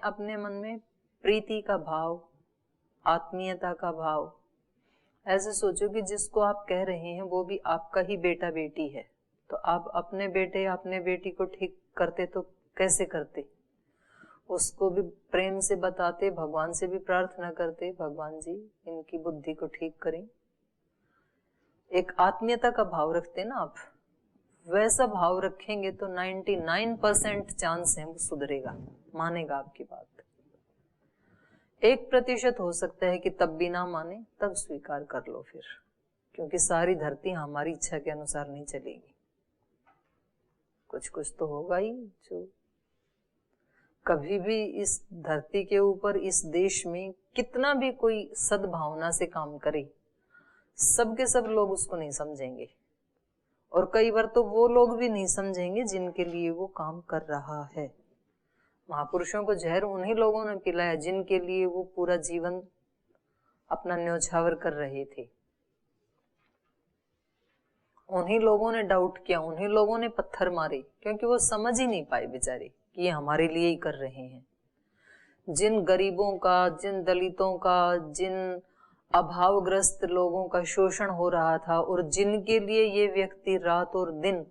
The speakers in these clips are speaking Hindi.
अपने मन में प्रीति का भाव, आत्मीयता का भाव, ऐसे सोचो कि जिसको आप कह रहे हैं वो भी आपका ही बेटा बेटी है। तो आप अपने बेटे या अपने बेटी को ठीक करते तो कैसे करते? उसको भी प्रेम से बताते, भगवान से भी प्रार्थना करते, भगवान जी इनकी बुद्धि को ठीक करें। एक आत्मीयता का भाव रखते ना आप, वैसा भाव रखेंगे तो 99% चांस है वो सुधरेगा, मानेगा आपकी बात। 1% हो सकता है कि तब भी ना माने, तब स्वीकार कर लो फिर, क्योंकि सारी धरती हमारी इच्छा के अनुसार नहीं चलेगी। कुछ कुछ तो होगा ही जो कभी भी इस धरती के ऊपर, इस देश में कितना भी कोई सद्भावना से काम करे, सब के सब लोग उसको नहीं समझेंगे। और कई बार तो वो लोग भी नहीं समझेंगे जिनके लिए वो काम कर रहा है। महापुरुषों को जहर उन्हीं लोगों ने पिलाया जिनके लिए वो पूरा जीवन अपना न्योछावर कर रहे थे। उन्हीं लोगों ने डाउट किया, उन्हीं लोगों ने पत्थर मारे, क्योंकि वो समझ ही नहीं पाए बेचारे कि ये हमारे लिए ही कर रहे हैं। जिन गरीबों का, जिन दलितों का, जिन अभावग्रस्त लोगों का शोषण हो रहा था और जिनके लिए ये व्यक्ति रात और दिन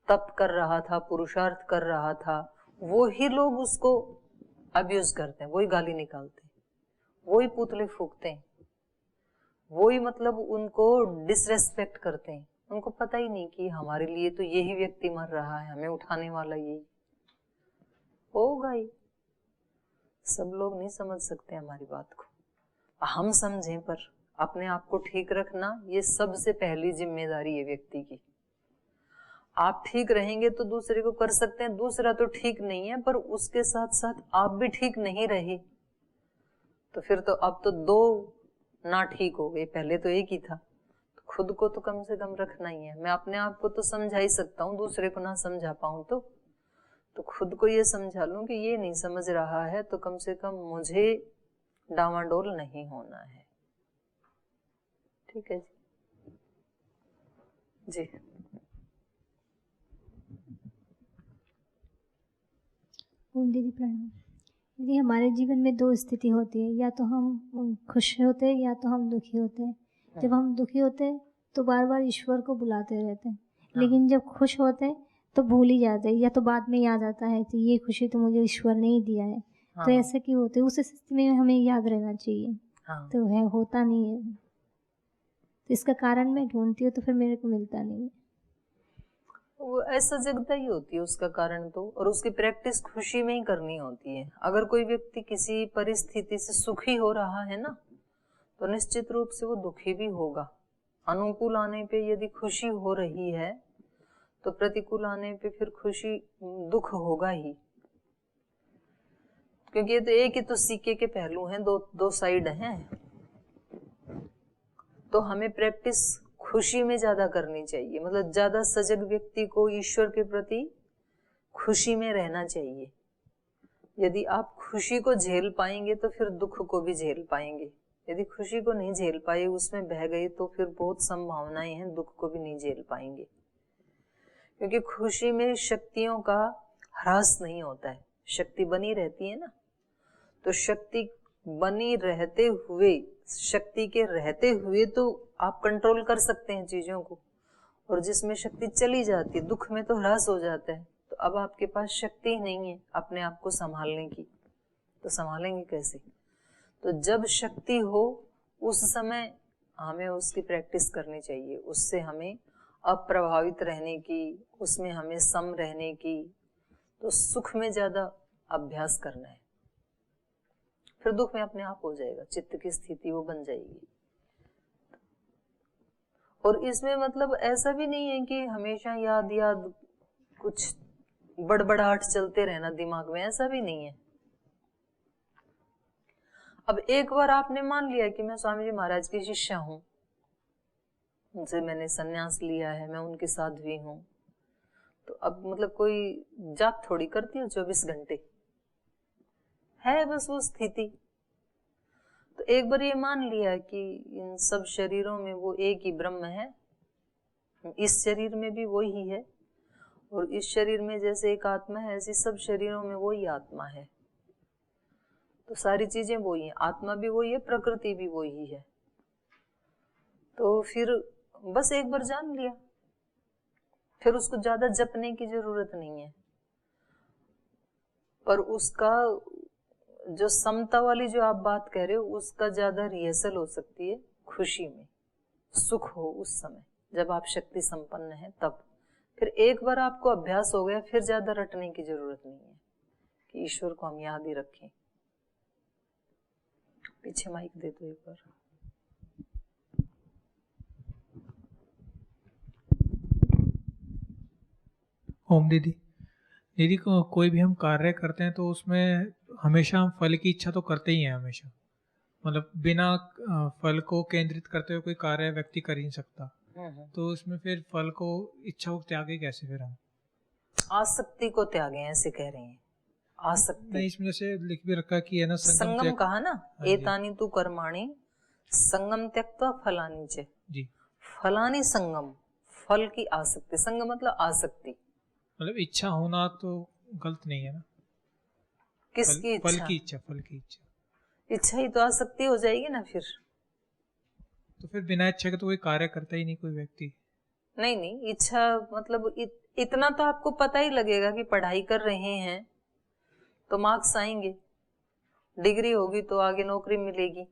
तप कर रहा था, पुरुषार्थ कर रहा था, वो ही लोग उसको अब्यूज करते हैं, वही गाली निकालते हैं, वही पुतले फूकते हैं, वही मतलब उनको डिसरेस्पेक्ट करते हैं। उनको पता ही नहीं कि हमारे लिए तो यही व्यक्ति मर रहा है, हमें उठाने वाला यही होगा ही। सब लोग नहीं समझ सकते हमारी बात को, हम समझें, पर अपने आप को ठीक रखना ये सबसे पहली जिम्मेदारी है व्यक्ति की। आप ठीक रहेंगे तो दूसरे को कर सकते हैं, दूसरा तो ठीक नहीं है पर उसके साथ साथ आप भी ठीक नहीं रहे तो फिर तो अब तो दो ना ठीक हो गए, पहले तो एक ही था। तो खुद को तो कम से कम रखना ही है। मैं अपने आप को तो समझा ही सकता हूँ, दूसरे को ना समझा पाऊं तो खुद को ये समझा लूं कि ये नहीं समझ रहा है तो कम से कम मुझे डावाडोल नहीं होना है। ठीक है जी। दीदी प्रणाम। दीदी, हमारे जीवन में दो स्थिति होती है, या तो हम खुश होते हैं या तो हम दुखी होते हैं। जब हम दुखी होते हैं तो बार बार ईश्वर को बुलाते रहते हैं, लेकिन जब खुश होते हैं तो भूल ही जाते हैं, या तो बाद में याद आता है कि ये खुशी तो मुझे ईश्वर ने ही दिया है। तो ऐसे क्यों होते है? उस स्थिति में हमें याद रहना चाहिए। तो है, होता नहीं है। तो इसका कारण मैं ढूंढती हूँ तो फिर मेरे को मिलता नहीं है। वो ऐसा जगता ही होती है उसका कारण तो, और उसकी प्रैक्टिस खुशी में ही करनी होती है। अगर कोई व्यक्ति किसी परिस्थिति से सुखी हो रहा है ना तो निश्चित रूप से वो दुखी भी होगा। अनुकूल आने पे यदि खुशी हो रही है तो प्रतिकूल आने पे फिर खुशी दुख होगा ही, क्योंकि ये तो एक ही तो सिक्के के पहलू हैं, दो साइड हैं। तो हमें प्रैक्टिस खुशी में ज्यादा करनी चाहिए, मतलब ज्यादा सजग व्यक्ति को ईश्वर के प्रति खुशी में रहना चाहिए। यदि आप खुशी को झेल पाएंगे तो फिर दुख को भी झेल पाएंगे। यदि खुशी को नहीं झेल पाए, उसमें बह गए, तो फिर बहुत संभावनाएं हैं दुख को भी नहीं झेल पाएंगे। क्योंकि खुशी में शक्तियों का ह्रास नहीं होता है, शक्ति बनी रहती है ना। तो शक्ति बनी रहते हुए, शक्ति के रहते हुए तो आप कंट्रोल कर सकते हैं चीजों को, और जिसमें शक्ति चली जाती है, दुख में तो ह्रास हो जाता है, तो अब आपके पास शक्ति ही नहीं है अपने आप को संभालने की। तो संभालेंगे कैसे? तो जब शक्ति हो उस समय हमें उसकी प्रैक्टिस करनी चाहिए, उससे हमें अप्रभावित रहने की, उसमें हमें सम रहने की, तो सुख में ज्यादा अभ्यास करना है। फिर दुख में अपने आप हो जाएगा, चित्त की स्थिति वो बन जाएगी। और इसमें मतलब ऐसा भी नहीं है कि हमेशा याद कुछ बड़बड़ाहट चलते रहना दिमाग में, ऐसा भी नहीं है। अब एक बार आपने मान लिया कि मैं स्वामी जी महाराज की शिष्या हूं, उनसे मैंने संन्यास लिया है, मैं उनके साध्वी हूं, तो अब मतलब कोई जाप थोड़ी करती हूँ 24 घंटे, है बस वो स्थिति। तो एक बार ये मान लिया कि इन सब शरीरों में वो एक ही ब्रह्म है, इस शरीर में भी वो ही है, और इस शरीर में जैसे एक आत्मा है ऐसी सब शरीरों में वो ही आत्मा है। तो सारी चीजें वही है, आत्मा भी वही है, प्रकृति भी वही है। तो फिर बस एक बार जान लिया, फिर उसको ज्यादा जपने की जरूरत नहीं है। पर उसका जो समता वाली जो आप बात कह रहे हो, उसका ज्यादा रिहर्सल हो सकती है खुशी में, सुख हो उस समय जब आप शक्ति संपन्न है तब। फिर एक बार आपको अभ्यास हो गया, फिर ज्यादा रटने की जरूरत नहीं है कि ईश्वर को हम याद ही रखें। पीछे माइक दे दो एक बार। ओम दीदी। दीदी को कोई भी हम कार्य करते हैं तो उसमें हमेशा हम फल की इच्छा तो करते ही हैं हमेशा, मतलब बिना फल को केंद्रित करते हुए कोई कार्य व्यक्ति कर ही नहीं सकता। तो उसमें फिर फल को, इच्छा को त्यागे कैसे फिर हम? आसक्ति को त्यागे ऐसे कह रहे हैं। आसक्ति नहीं, इसमें जैसे लिख भी रखा कि है ना, संगम कहा ना, हाँ जी। एतानी तु कर्माणि संगम त्यक्त्वा फलानि च। जी, फलानि संगम, फल की आसक्ति, संगम मतलब आसक्ति। मतलब इच्छा होना तो गलत नहीं है ना? किसकी फल इच्छा? की इच्छा, फल की इच्छा। इच्छा ही तो आसक्ति हो जाएगी ना फिर। तो फिर बिना इच्छा के तो कोई कार्य करता ही नहीं कोई व्यक्ति। नहीं नहीं, इच्छा मतलब इतना तो आपको पता ही लगेगा कि पढ़ाई कर रहे हैं तो मार्क्स आएंगे, डिग्री होगी तो आगे नौकरी मिलेगी,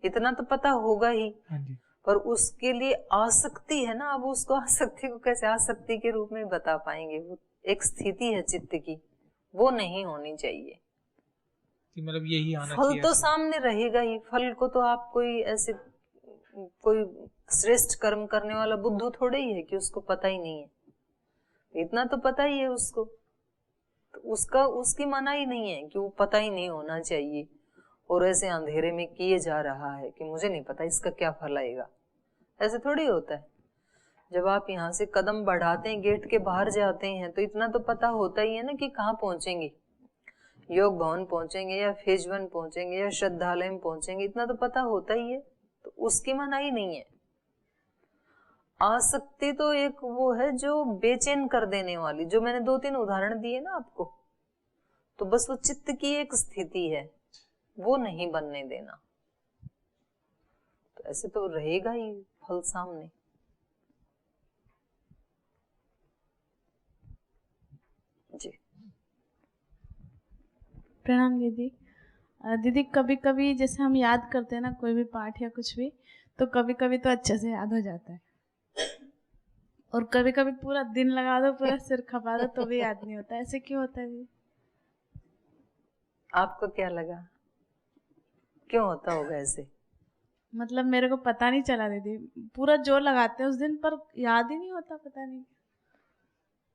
इतना तो पता होगा ही। हाँ जी। पर उसके लिए आसक्ति है ना, अब उसको आसक्ति को कैसे आसक्ति के रूप में बता पाएंगे? वो एक स्थिति है चित्त की, वो नहीं होनी चाहिए। कि मतलब यही आना फल चाहिए तो ऐसा। सामने रहेगा ही, फल को तो आप कोई ऐसे कोई श्रेष्ठ कर्म करने वाला बुद्धू थोड़े ही है कि उसको पता ही नहीं है, इतना तो पता ही है उसको। तो उसका उसकी मनाही नहीं है कि वो पता ही नहीं होना चाहिए और ऐसे अंधेरे में किए जा रहा है कि मुझे नहीं पता इसका क्या फल आएगा। ऐसे थोड़ी होता है। जब आप यहाँ से कदम बढ़ाते हैं, गेट के बाहर जाते हैं, तो इतना तो पता होता ही है ना कि कहाँ पहुंचेंगे, योग भवन पहुंचेंगे या फेज 1 पहुंचेंगे या श्रद्धालय में पहुंचेंगे, इतना तो पता होता ही है। तो उसकी मनाही नहीं है। आसक्ति तो एक वो है जो बेचैन कर देने वाली, जो मैंने 2-3 उदाहरण दिए ना आपको, तो बस वो चित्त की एक स्थिति है, वो नहीं बनने देना। तो ऐसे तो रहेगा ही फल सामने। जी प्रणाम दीदी। दीदी कभी कभी जैसे हम याद करते हैं ना कोई भी पाठ या कुछ भी, तो कभी कभी तो अच्छे से याद हो जाता है, और कभी कभी पूरा दिन लगा दो, पूरा सिर खपा दो तो भी याद नहीं होता। ऐसे क्यों होता है दीदी? आपको क्या लगा, क्यों होता होगा ऐसे? मतलब मेरे को पता नहीं चला दीदी, पूरा जोर लगाते हैं उस दिन पर याद ही नहीं होता, पता नहीं।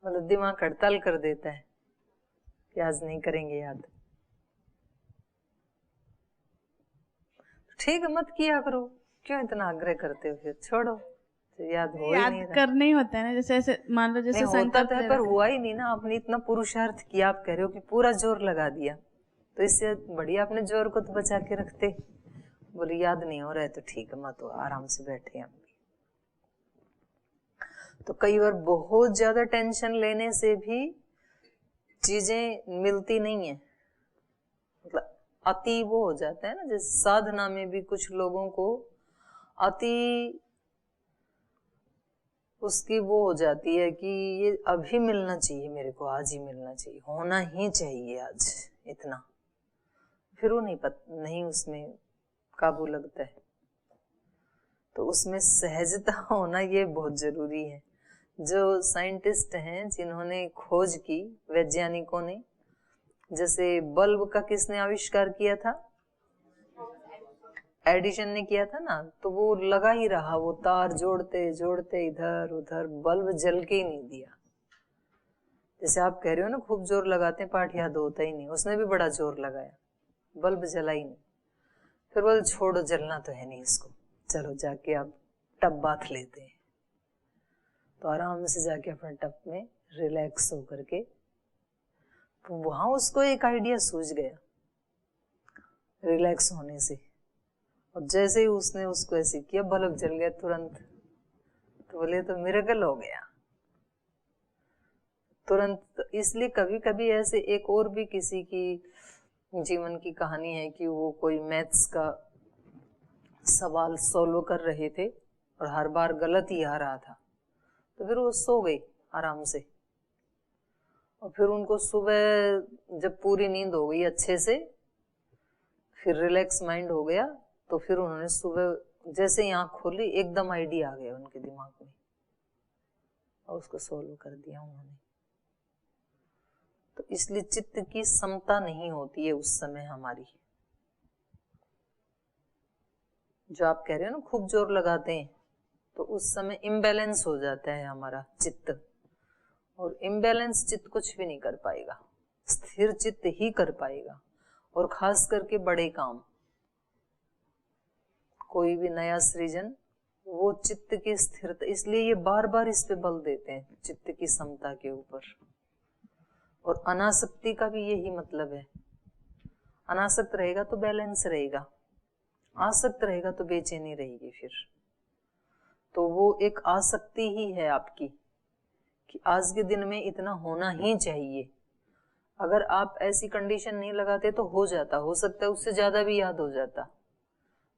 मतलब दिमाग हड़ताल कर देता है कि आज नहीं करेंगे याद। ठीक है, मत किया करो, क्यों इतना आग्रह करते हो? फिर छोड़ो, तो याद हो ही नहीं याद रहा। करना ही होता है ना, जैसे ऐसे मान लो जैसे नहीं होता संकल्प तो है, ले पर रखा है। हुआ ही नहीं ना। आपने इतना पुरुषार्थ किया, आप कह रहे हो कि पूरा जोर लगा दिया, तो इससे बढ़िया अपने जोर को तो बचा के रखते। बोले याद नहीं हो रहा है तो ठीक है, मत हो, आराम से बैठे हम भी। तो कई बार बहुत ज्यादा टेंशन लेने से भी चीजें मिलती नहीं है, मतलब अति वो हो जाता है ना। जैसे साधना में भी कुछ लोगों को अति उसकी वो हो जाती है कि ये अभी मिलना चाहिए मेरे को, आज ही मिलना चाहिए, होना ही चाहिए आज इतना, फिर वो नहीं उसमें काबू लगता है। तो उसमें सहजता होना ये बहुत जरूरी है। जो साइंटिस्ट हैं जिन्होंने खोज की, वैज्ञानिकों ने, जैसे बल्ब का किसने आविष्कार किया था? एडिशन ने किया था ना। तो वो लगा ही रहा, वो तार जोड़ते जोड़ते इधर उधर, बल्ब जल के ही नहीं दिया। जैसे आप कह रहे हो ना खूब जोर लगाते हैं, पाठ याद होता ही नहीं, उसने भी बड़ा जोर लगाया, बल्ब जला ही नहीं। फिर बोले छोड़ो, जलना तो है नहीं इसको, चलो जाके अब टब बाथ लेते हैं। तो आराम से जाके अपने टब में रिलैक्स होकर के, तो वहां उसको एक आइडिया सूझ गया रिलैक्स होने से, और जैसे ही उसने उसको ऐसे किया, बल्ब जल गया तुरंत। तो बोले तो मिरेकल हो गया तुरंत। इसलिए कभी कभी ऐसे एक और भी किसी की जीवन की कहानी है कि वो कोई मैथ्स का सवाल सॉल्व कर रहे थे और हर बार गलत ही आ रहा था, तो फिर वो सो गई आराम से। और फिर उनको सुबह जब पूरी नींद हो गई अच्छे से, फिर रिलैक्स माइंड हो गया, तो फिर उन्होंने सुबह जैसे ही आँख खोली एकदम आइडिया आ गया उनके दिमाग में और उसको सॉल्व कर दिया उन्होंने। तो इसलिए चित्त की समता नहीं होती है उस समय हमारी। जो आप कह रहे हो ना खूब जोर लगाते हैं, तो उस समय इम्बैलेंस हो जाता है हमारा चित्त, और इम्बैलेंस चित्त कुछ भी नहीं कर पाएगा, स्थिर चित्त ही कर पाएगा। और खास करके बड़े काम, कोई भी नया सृजन, वो चित्त की स्थिरता, इसलिए ये बार बार इस पे बल देते हैं चित्त की समता के ऊपर। और अनासक्ति का भी यही मतलब है। अनासक्त रहेगा तो बैलेंस रहेगा, आसक्त रहेगा तो बेचैनी रहेगी। फिर तो वो एक आसक्ति ही है आपकी कि आज के दिन में इतना होना ही चाहिए। अगर आप ऐसी कंडीशन नहीं लगाते तो हो जाता, हो सकता है उससे ज्यादा भी याद हो जाता,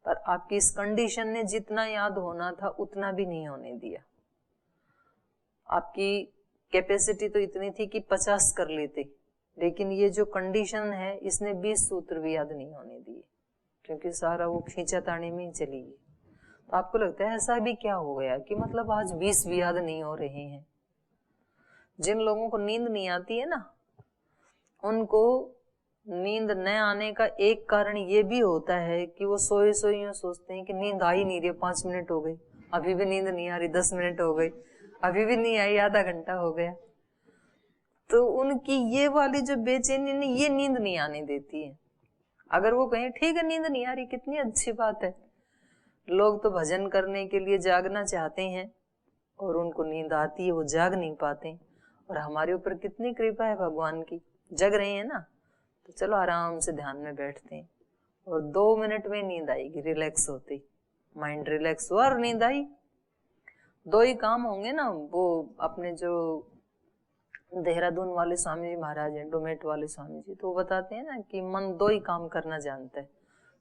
पर आपकी इस कंडीशन ने जितना याद होना था उतना भी नहीं होने दिया। आपकी कैपेसिटी तो इतनी थी कि 50 कर लेते, लेकिन ये जो कंडीशन है इसने 20 सूत्र भी याद नहीं होने दिए, क्योंकि सारा वो खींचातानी में ही चली गई। तो आपको लगता है ऐसा भी क्या हो गया कि मतलब आज 20 भी याद नहीं हो रहे हैं। जिन लोगों को नींद नहीं आती है ना, उनको नींद न आने का एक कारण ये भी होता है कि वो सोए सोए सोचते हैं कि नींद आ ही नहीं रही, 5 मिनट हो गए अभी भी नींद नहीं आ रही, 10 मिनट हो गई अभी भी नहीं आई, आधा घंटा हो गया। तो उनकी ये वाली जो बेचैनी नहीं, ये नींद नहीं आने देती है। अगर वो कहें ठीक है नींद नहीं आ रही, कितनी अच्छी बात है। लोग तो भजन करने के लिए जागना चाहते हैं और उनको नींद आती है, वो जाग नहीं पाते। और हमारे ऊपर कितनी कृपा है भगवान की, जग रहे हैं ना, तो चलो आराम से ध्यान में बैठते हैं और 2 मिनट में नींद आएगी, रिलैक्स होते, माइंड रिलैक्स हुआ और नींद आई। 2 ही काम होंगे ना। वो अपने जो देहरादून वाले स्वामी जी महाराज हैं, डोमेट वाले स्वामी जी, तो वो बताते हैं ना कि मन 2 ही काम करना जानता है,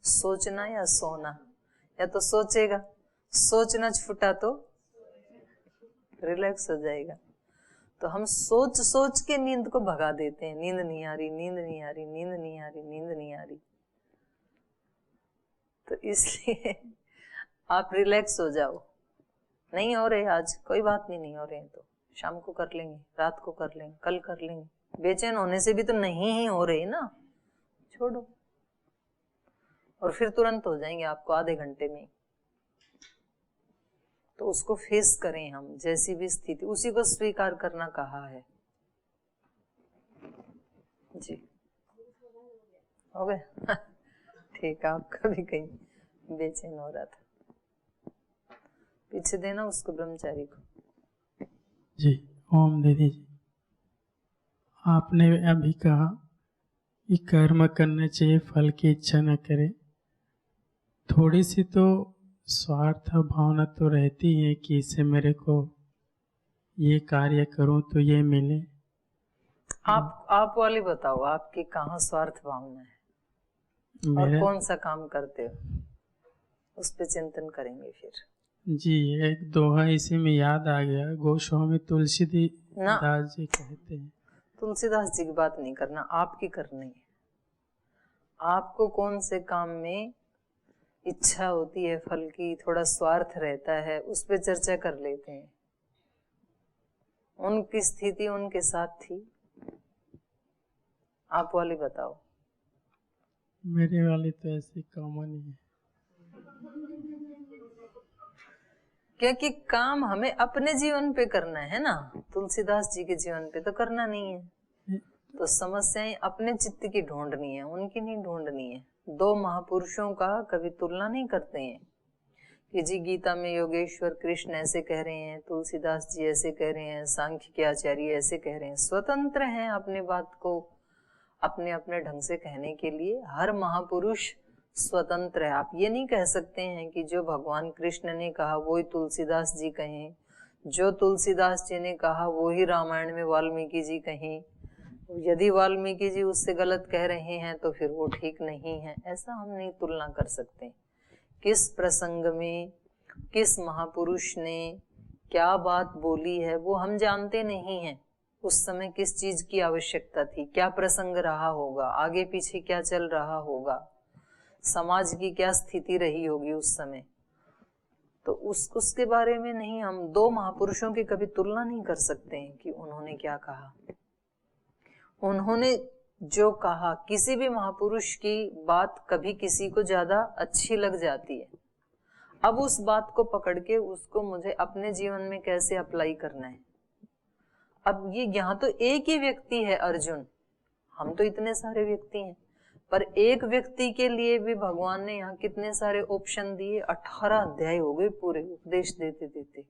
सोचना या सोना। या तो सोचेगा, सोचना छूटा तो रिलैक्स हो जाएगा। तो हम सोच सोच के नींद को भगा देते हैं, नींद नहीं आ रही, नींद नहीं आ रही, नींद नहीं आ रही, नींद नहीं आ रही। तो इसलिए आप रिलैक्स हो जाओ। नहीं हो रहे आज, कोई बात नहीं, नहीं हो रहे हैं तो शाम को कर लेंगे, रात को कर लेंगे, कल कर लेंगे। बेचैन होने से भी तो नहीं ही हो रहे ना, छोड़ो। और फिर तुरंत हो जाएंगे आपको आधे घंटे में। तो उसको फेस करें हम, जैसी भी स्थिति, उसी को स्वीकार करना कहा है जी। हो गए ठीक है। आपका भी कहीं बेचैन हो रहा था, पीछे देना उसको, ब्रह्मचारी को। जी ओम दीदी जी, आपने अभी कहा कि कर्म करने चाहिए, फल की इच्छा न करें। थोड़ी सी तो स्वार्थ भावना तो रहती है कि इससे मेरे को ये कार्य करूं तो ये मिले। आप वाली बताओ, आपकी कहाँ स्वार्थ भावना है और कौन सा काम करते हो, उस पे चिंतन करेंगे फिर। जी एक दोहा इसी में याद आ गया, गोस्वामी तुलसीदास जी कहते हैं। तुलसीदास जी की बात नहीं करना, आपकी करनी है। आपको कौन से काम में इच्छा होती है, फल की थोड़ा स्वार्थ रहता है, उस पे चर्चा कर लेते हैं। उनकी स्थिति उनके साथ थी, आप वाली बताओ। मेरे वाली तो ऐसी कॉमन ही है, क्योंकि काम हमें अपने जीवन पे करना है ना, तुलसीदास जी के जीवन पे तो करना नहीं है। तो समस्याएं अपने चित्त की ढूंढनी है, उनकी नहीं ढूंढनी है। 2 महापुरुषों का कभी तुलना नहीं करते हैं कि जी गीता में योगेश्वर कृष्ण ऐसे कह रहे हैं, तुलसीदास जी ऐसे कह रहे हैं, सांख्य के आचार्य ऐसे कह रहे हैं। स्वतंत्र हैं अपने बात को अपने अपने ढंग से कहने के लिए। हर महापुरुष स्वतंत्र है। आप ये नहीं कह सकते हैं कि जो भगवान कृष्ण ने कहा वो ही तुलसीदास जी कहें, जो तुलसीदास जी ने कहा वो ही रामायण में वाल्मीकि जी कहें, यदि वाल्मीकि जी उससे गलत कह रहे हैं तो फिर वो ठीक नहीं है, ऐसा हम नहीं तुलना कर सकते। किस प्रसंग में किस महापुरुष ने क्या बात बोली है वो हम जानते नहीं हैं। उस समय किस चीज की आवश्यकता थी, क्या प्रसंग रहा होगा, आगे पीछे क्या चल रहा होगा, समाज की क्या स्थिति रही होगी उस समय, तो उसके बारे में नहीं, हम दो महापुरुषों की कभी तुलना नहीं कर सकते हैं कि उन्होंने क्या कहा। उन्होंने जो कहा, किसी भी महापुरुष की बात कभी किसी को ज्यादा अच्छी लग जाती है। अब उस बात को पकड़ के उसको मुझे अपने जीवन में कैसे अप्लाई करना है। अब ये यहाँ तो एक ही व्यक्ति है अर्जुन, हम तो इतने सारे व्यक्ति हैं, पर एक व्यक्ति के लिए भी भगवान ने यहाँ कितने सारे ऑप्शन दिए। 18 अध्याय हो गए पूरे उपदेश देते देते,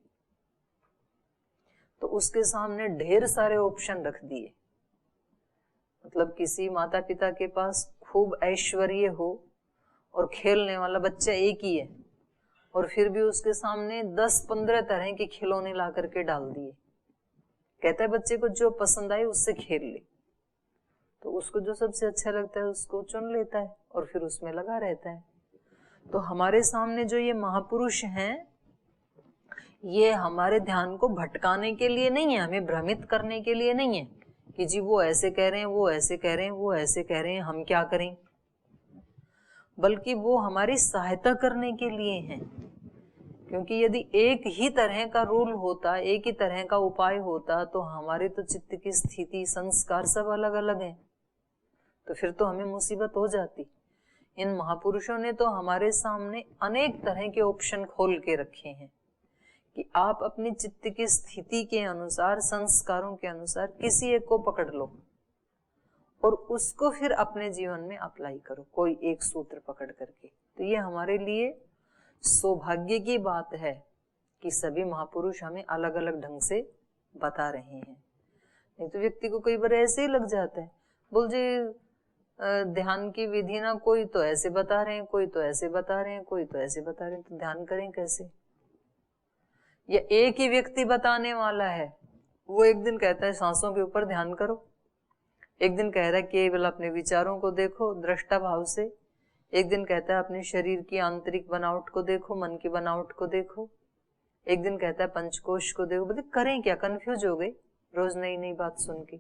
तो उसके सामने ढेर सारे ऑप्शन रख दिए। मतलब किसी माता पिता के पास खूब ऐश्वर्य हो और खेलने वाला बच्चा एक ही है, और फिर भी उसके सामने 10-15 तरह के खिलौने ला करके डाल दिए। कहता है बच्चे को जो पसंद आए उससे खेल ले, तो उसको जो सबसे अच्छा लगता है उसको चुन लेता है और फिर उसमें लगा रहता है। तो हमारे सामने जो ये महापुरुष हैं, ये हमारे ध्यान को भटकाने के लिए नहीं है, हमें भ्रमित करने के लिए नहीं है कि जी वो ऐसे कह रहे हैं, वो ऐसे कह रहे हैं, वो ऐसे कह रहे हैं, हम क्या करें, बल्कि वो हमारी सहायता करने के लिए हैं। क्योंकि यदि एक ही तरह का रूल होता, एक ही तरह का उपाय होता, तो हमारे तो चित्त की स्थिति, संस्कार सब अलग अलग हैं, तो फिर तो हमें मुसीबत हो जाती। इन महापुरुषों ने तो हमारे सामने अनेक तरह के ऑप्शन खोल के रखे हैं कि आप अपनी चित्त की स्थिति के अनुसार, संस्कारों के अनुसार किसी एक को पकड़ लो और उसको फिर अपने जीवन में अप्लाई करो, कोई एक सूत्र पकड़ करके। तो ये हमारे लिए सौभाग्य की बात है कि सभी महापुरुष हमें अलग अलग ढंग से बता रहे हैं। नहीं तो व्यक्ति को कई बार ऐसे ही लग जाता है, बोल जी ध्यान की विधि ना, कोई तो ऐसे बता रहे हैं, कोई तो ऐसे बता रहे हैं, कोई तो ऐसे बता रहे हैं, तो ध्यान करें कैसे। या एक ही व्यक्ति बताने वाला है, वो एक दिन कहता है सांसों के ऊपर ध्यान करो, एक दिन कह रहा है केवल अपने विचारों को देखो दृष्टा भाव से, एक दिन कहता है अपने शरीर की आंतरिक बनावट को देखो, मन की बनावट को देखो, एक दिन कहता है पंचकोश को देखो। बोले करें क्या, कंफ्यूज हो गए रोज नई नई बात सुन के।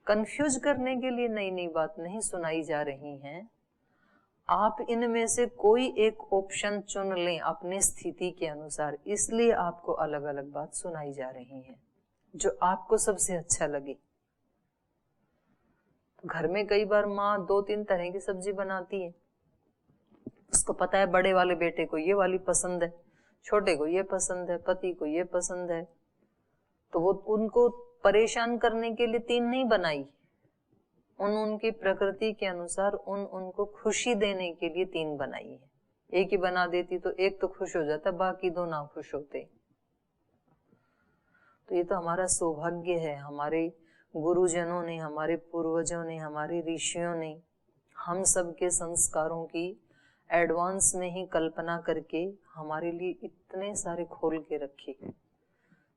कंफ्यूज करने के लिए नई नई बात नहीं सुनाई जा रही हैं, आप इनमें से कोई एक ऑप्शन चुन लें अपने स्थिति के अनुसार, इसलिए आपको अलग अलग बात सुनाई जा रही है जो आपको सबसे अच्छा लगे। घर में कई बार माँ 2-3 तरह की सब्जी बनाती है, उसको पता है बड़े वाले बेटे को ये वाली पसंद है, छोटे को ये पसंद है, पति को ये पसंद है, तो वो उनको परेशान करने के लिए 3 नहीं बनाई, उनकी प्रकृति के अनुसार उनको खुशी देने के लिए 3 बनाई है। एक ही बना देती तो एक तो खुश हो जाता, बाकी 2 ना खुश होते। तो ये तो हमारा सौभाग्य है, हमारे गुरुजनों ने, हमारे पूर्वजों ने, हमारे ऋषियों ने हम सब के संस्कारों की एडवांस में ही कल्पना करके हमारे लिए इतने सारे खोल के रखे। तो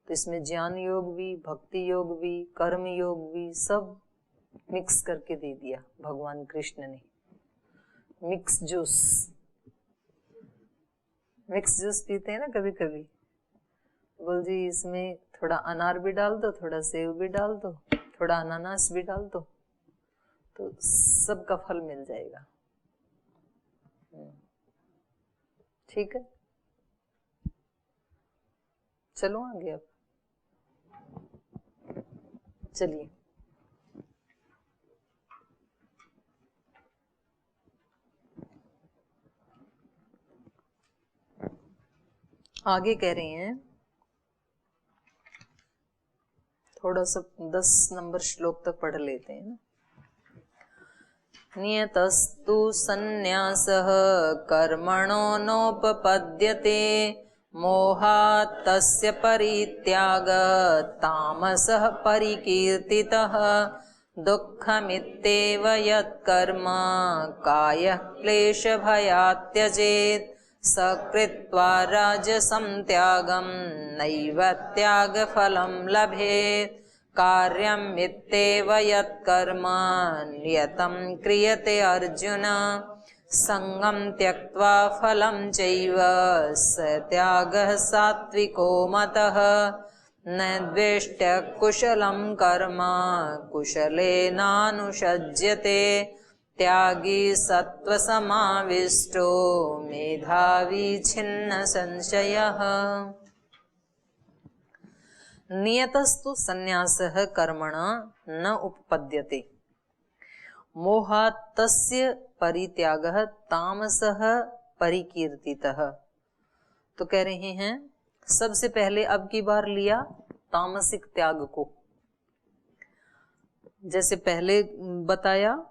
इसमें ज्ञान योग भी, भक्ति योग भी, कर्म योग भी, सब मिक्स करके दे दिया भगवान कृष्ण ने। मिक्स जूस पीते हैं ना कभी कभी, बोल जी इसमें थोड़ा अनार भी डाल दो, थोड़ा सेव भी डाल दो, थोड़ा अनानास भी डाल दो, तो सबका फल मिल जाएगा। ठीक है, चलो आगे। अब चलिए आगे कह रहे हैं, थोड़ा सा 10 नंबर श्लोक तक पढ़ लेते हैं ना। नियतस्तु संन्यासः कर्मणो नोपपद्यते मोहात् तस्य परित्याग तामसः परिकीर्तितः दुःखमित्येव यत्कर्म कायः क्लेशभयात् त्यजेत् सकृत्वा राजसं त्यागं नैव त्यागफलं लभेत् कार्यम् इत्येव यत्कर्म नियतं क्रियते अर्जुन संगं त्यक्त्वा फलं चैव स त्यागः सात्विको मतः न द्वेष्ट्य कुशलं कर्म कुशलेनानुषज्यते त्यागी सत्त्वसमाविष्टो मेधावी छिन्न संशयः। नियतस्तु संन्यासः कर्मण न उपपद्यते मोहात् तस्य परित्यागः तामसः परिकीर्तितः। तो कह रहे हैं सबसे पहले अब की बार लिया तामसिक त्याग को। जैसे पहले बताया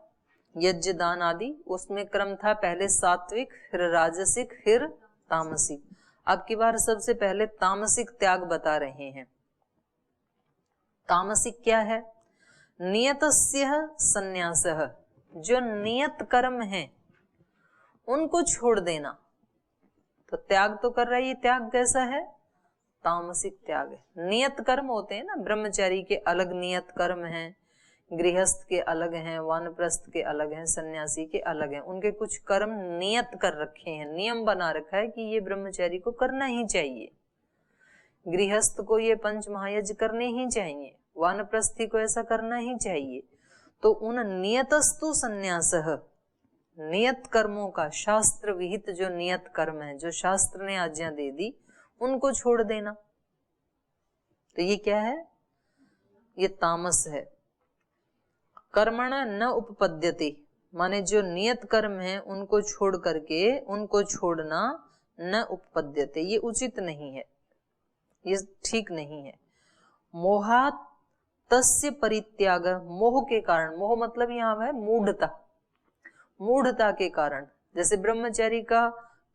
यज्ञ दान आदि, उसमें क्रम था पहले सात्विक, फिर राजसिक, फिर तामसिक। अब की बार सबसे पहले तामसिक त्याग बता रहे हैं। तामसिक क्या है? नियतस्य संन्यासः, जो नियत कर्म है उनको छोड़ देना। तो त्याग तो कर रहा है, ये त्याग कैसा है? तामसिक त्याग है। नियत कर्म होते हैं ना, ब्रह्मचारी के अलग नियत कर्म हैं, गृहस्थ के अलग हैं, वानप्रस्थ के अलग हैं, सन्यासी के अलग हैं। उनके कुछ कर्म नियत कर रखे हैं, नियम बना रखा है कि ये ब्रह्मचारी को करना ही चाहिए, गृहस्थ को ये पंच महायज्ञ करने ही चाहिए, वानप्रस्थी को ऐसा करना ही चाहिए। तो उन नियतस्तु संन्यासः, नियत कर्मों का, शास्त्र विहित जो नियत कर्म है, जो शास्त्र ने आज्ञा दे दी, उनको छोड़ देना। तो ये क्या है? ये तामस है। कर्मण न उपपद्यते, माने जो नियत कर्म है उनको छोड़ करके, उनको छोड़ना, न उपपद्यते, ये उचित नहीं है, ये ठीक नहीं है। मोहात् तस्य परित्याग, मोह के कारण, मोह मतलब यहाँ है मूढ़ता, मूढ़ता के कारण। जैसे ब्रह्मचारी का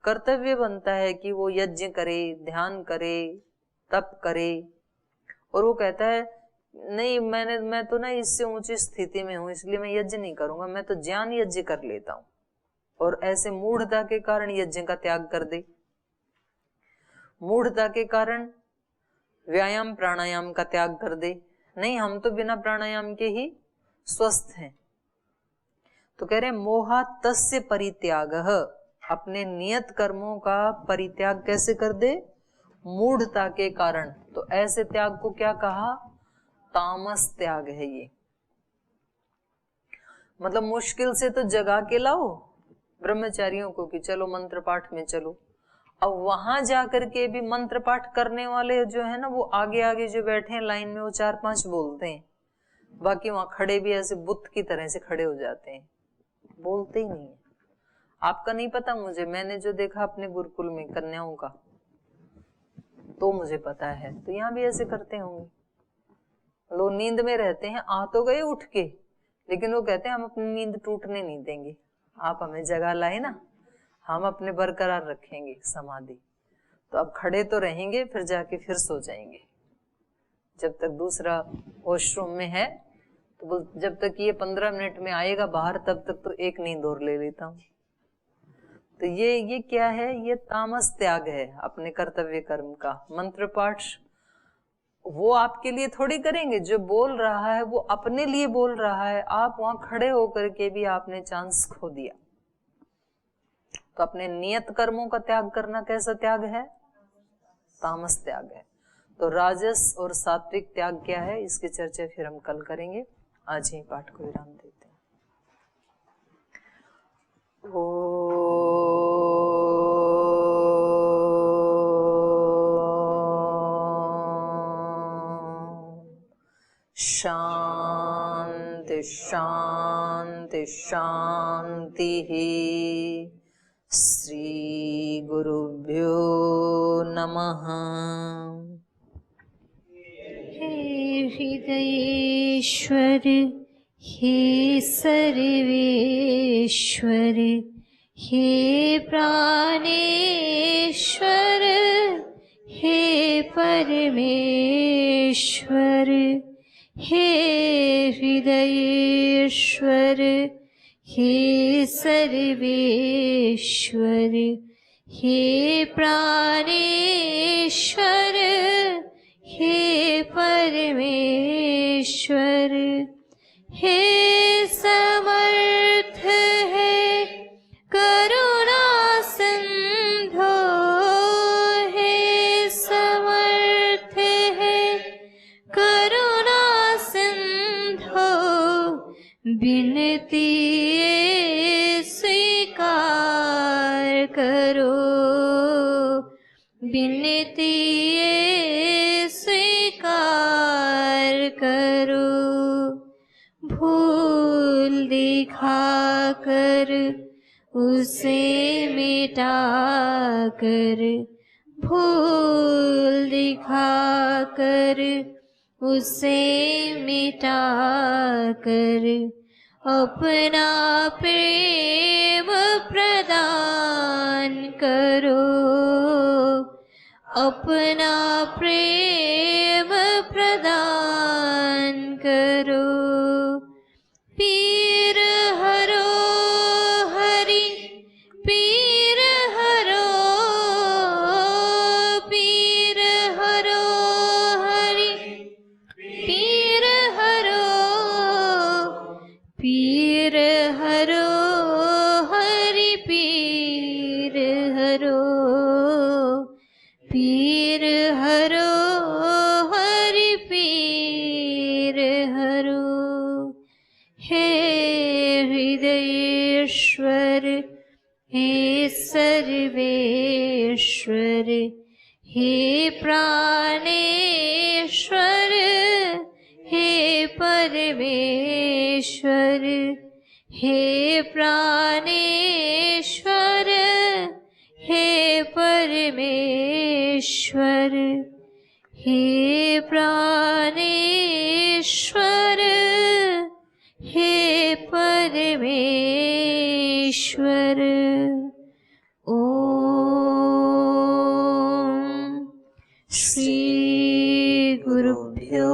कर्तव्य बनता है कि वो यज्ञ करे, ध्यान करे, तप करे, और वो कहता है नहीं मैं तो ना इससे ऊंची स्थिति में हूं, इसलिए मैं यज्ञ नहीं करूंगा, मैं तो ज्ञान यज्ञ कर लेता हूं, और ऐसे मूढ़ता के कारण यज्ञ का त्याग कर दे। मूढ़ता के कारण व्यायाम प्राणायाम का त्याग कर दे, नहीं हम तो बिना प्राणायाम के ही स्वस्थ हैं। तो कह रहे मोहा तस्य परित्यागः, अपने नियत कर्मों का परित्याग कैसे कर दे? मूढ़ता के कारण। तो ऐसे त्याग को क्या कहा? तामस त्याग है ये। मतलब मुश्किल से तो जगा के लाओ ब्रह्मचारियों को कि चलो मंत्र पाठ में चलो, अब वहां जाकर के भी मंत्र पाठ करने वाले जो है ना, वो आगे आगे जो बैठे हैं लाइन में, वो 4-5 बोलते हैं, बाकी वहां खड़े भी ऐसे बुत की तरह से खड़े हो जाते हैं, बोलते ही नहीं है। आपका नहीं पता मुझे, मैंने जो देखा अपने गुरुकुल में कन्याओं का, तो मुझे पता है। तो यहाँ भी ऐसे करते होंगे लोग, नींद में रहते हैं, आ तो गए उठ के, लेकिन वो कहते हैं हम अपनी नींद टूटने नहीं देंगे, आप हमें जगा लाए ना, हम अपने बरकरार रखेंगे समाधि। तो अब खड़े तो रहेंगे, फिर जाके फिर सो जाएंगे, जब तक दूसरा वॉशरूम में है, तो जब तक ये 15 मिनट में आएगा बाहर, तब तक तो एक नींद और ले लेता हूँ। तो ये क्या है? ये तामस त्याग है अपने कर्तव्य कर्म का। मंत्र पाठ वो आपके लिए थोड़ी करेंगे, जो बोल रहा है वो अपने लिए बोल रहा है, आप वहां खड़े होकर के भी आपने चांस खो दिया। तो अपने नियत कर्मों का त्याग करना कैसा त्याग है? तामस त्याग है। तो राजस और सात्विक त्याग क्या है, इसकी चर्चा फिर हम कल करेंगे। आज ही पाठ को विराम देते हैं। शांति शांति शांति। श्री गुरुभ्यो नमः। हे हृदयेश्वर, हे सर्वेश्वर, हे प्राणेश्वर, हे परमेश्वर, हे हृदयेश्वर, हे सर्वेश्वर, हे प्राणेश्वर, हे परमेश्वर, हे समर्थ है करुणा सिंधु, हे समर्थ है करुणा सिंधु, विनती स्वीकार करो, विनती स्वीकार करो। भूल दिखा कर उसे मिटा कर, भूल दिखा कर उसे मिटा कर, अपना प्रेम प्रदान करो, अपना प्रेम प्रदान करो। पीर हरो हरि, पीर हरो, पीर हरो हरि, पीर हरो, पीर हरो हरि, पीर हरो, पीर हरो हरि, पीर हरो। हे हृदयेश्वर, हे सर्वेश्वर, हे प्राणेश्वर, हे परमेश्वर, हे प्राणेश्वर, हे परमेश्वर, हे प्राणेश्वर, हे परमेश्वर। ओम श्री गुरुभ्यो